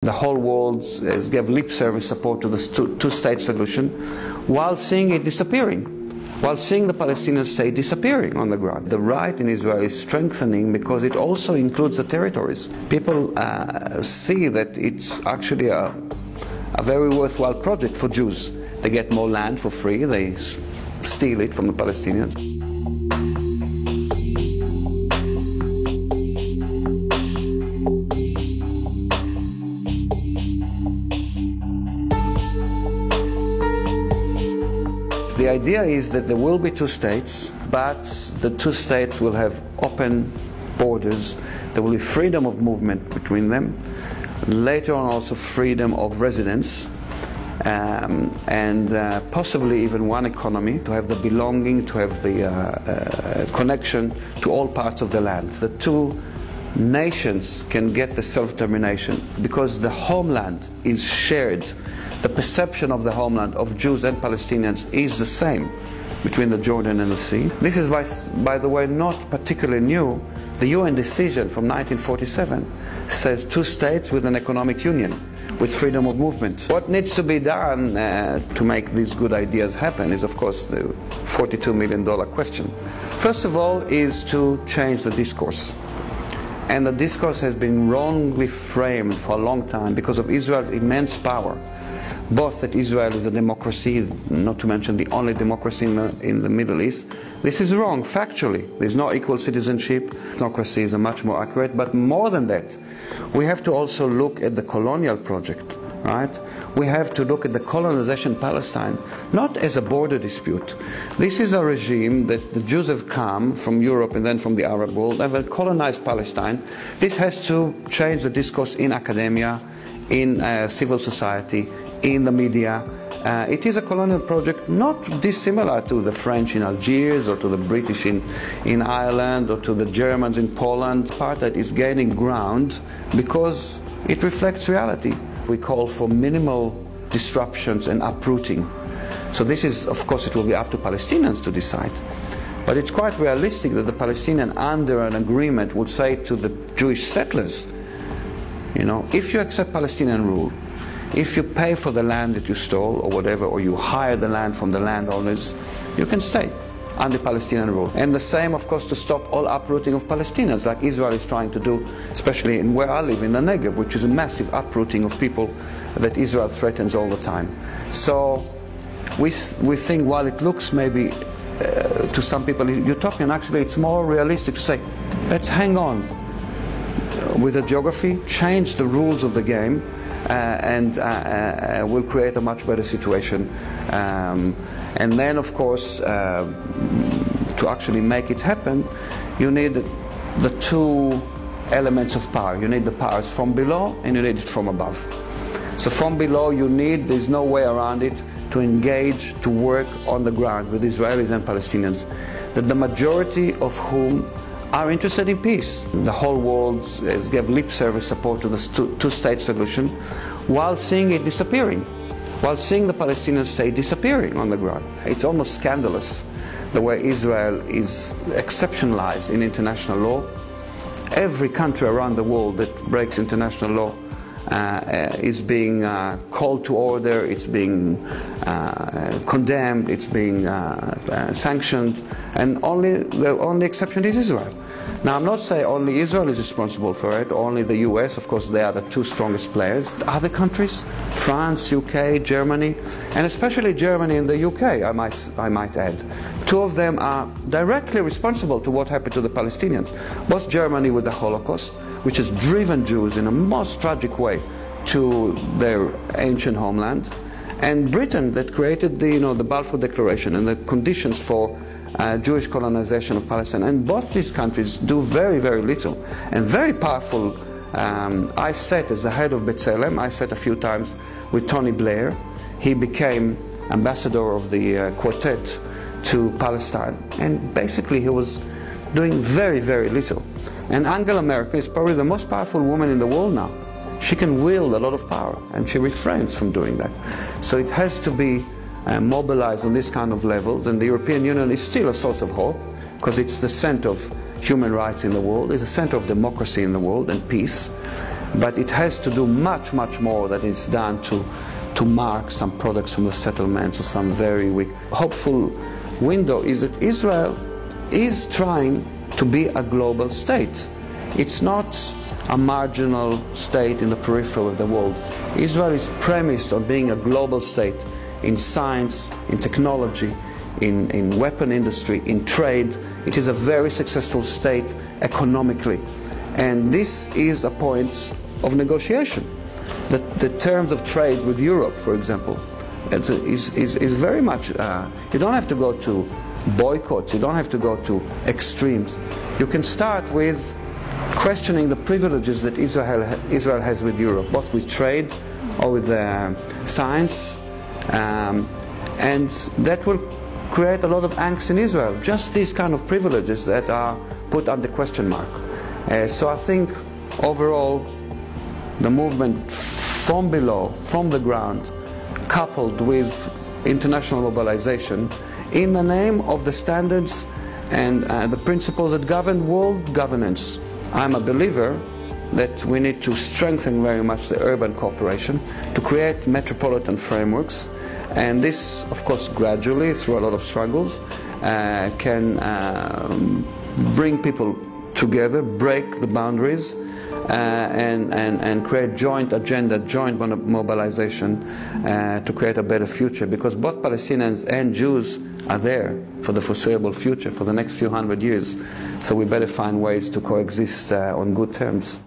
The whole world gave lip service support to the two-state solution while seeing it disappearing, while seeing the Palestinian state disappearing on the ground. The right in Israel is strengthening because it also includes the territories. People see that it's actually a very worthwhile project for Jews. They get more land for free, they steal it from the Palestinians. The idea is that there will be two states, but the two states will have open borders. There will be freedom of movement between them. Later on also freedom of residence, and possibly even one economy, to have the belonging, to have the connection to all parts of the land. The two nations can get the self-determination because the homeland is shared. The perception of the homeland of Jews and Palestinians is the same between the Jordan and the sea. This is, by the way, not particularly new. The UN decision from 1947 says two states with an economic union, with freedom of movement. What needs to be done to make these good ideas happen is, of course, the $42 million question. First of all is to change the discourse. And the discourse has been wrongly framed for a long time because of Israel's immense power. Both that Israel is a democracy, not to mention the only democracy in the Middle East. This is wrong, factually. There's no equal citizenship. Democracy is much more accurate. But more than that, we have to also look at the colonial project, right? We have to look at the colonization of Palestine, not as a border dispute. This is a regime that the Jews have come from Europe and then from the Arab world and have colonized Palestine. This has to change the discourse in academia, in civil society, in the media. It is a colonial project not dissimilar to the French in Algiers or to the British in Ireland or to the Germans in Poland. Apartheid is gaining ground because it reflects reality. We call for minimal disruptions and uprooting. So this is, of course, it will be up to Palestinians to decide. But it's quite realistic that the Palestinian, under an agreement, would say to the Jewish settlers, you know, if you accept Palestinian rule, if you pay for the land that you stole or whatever, or you hire the land from the landowners, you can stay under Palestinian rule. And the same, of course, to stop all uprooting of Palestinians, like Israel is trying to do, especially in where I live, in the Negev, which is a massive uprooting of people that Israel threatens all the time. So we think, while it looks maybe to some people utopian, actually it's more realistic to say, let's hang on with the geography, change the rules of the game, and will create a much better situation. And then, of course, to actually make it happen, you need the two elements of power. You need the powers from below and you need it from above. So from below you need, there's no way around it, to engage, to work on the ground with Israelis and Palestinians, that the majority of whom are interested in peace. The whole world gave lip service support to the two-state solution while seeing it disappearing, while seeing the Palestinian state disappearing on the ground. It's almost scandalous the way Israel is exceptionalized in international law. Every country around the world that breaks international law is being called to order, it's being condemned, it's being sanctioned, and the only exception is Israel. Now, I'm not saying only Israel is responsible for it, only the US, of course they are the two strongest players. Other countries, France, UK, Germany, and especially Germany and the UK, I might add. Two of them are directly responsible to what happened to the Palestinians. Both Germany with the Holocaust, which has driven Jews in a most tragic way to their ancient homeland, and Britain that created the Balfour Declaration and the conditions for Jewish colonization of Palestine. And both these countries do very, very little and very powerful. I sat as the head of B'Tselem, I sat a few times with Tony Blair. He became ambassador of the quartet to Palestine, and basically he was doing very, very little. And Angela Merkel is probably the most powerful woman in the world now. She can wield a lot of power, and she refrains from doing that. So it has to be mobilized on this kind of levels, and the European Union is still a source of hope, because it's the center of human rights in the world, it's the center of democracy in the world and peace. but it has to do much, much more than it's done to mark some products from the settlements or some very weak. Hopeful window is that Israel is trying to be a global state. It's not a marginal state in the periphery of the world. Israel is premised on being a global state in science, in technology, in weapon industry, in trade. It is a very successful state economically. And this is a point of negotiation. The terms of trade with Europe, for example, is very much, you don't have to go to boycotts, you don't have to go to extremes. You can start with questioning the privileges that Israel has with Europe, both with trade or with science, and that will create a lot of angst in Israel. Just these kind of privileges that are put under question mark. So I think overall the movement from below, from the ground, coupled with international mobilization in the name of the standards and the principles that govern world governance. I'm a believer that we need to strengthen very much the urban cooperation, to create metropolitan frameworks, and this, of course, gradually, through a lot of struggles, can bring people together, break the boundaries, and create joint agenda, joint mobilization to create a better future, because both Palestinians and Jews are there for the foreseeable future, for the next few hundred years. So we better find ways to coexist on good terms.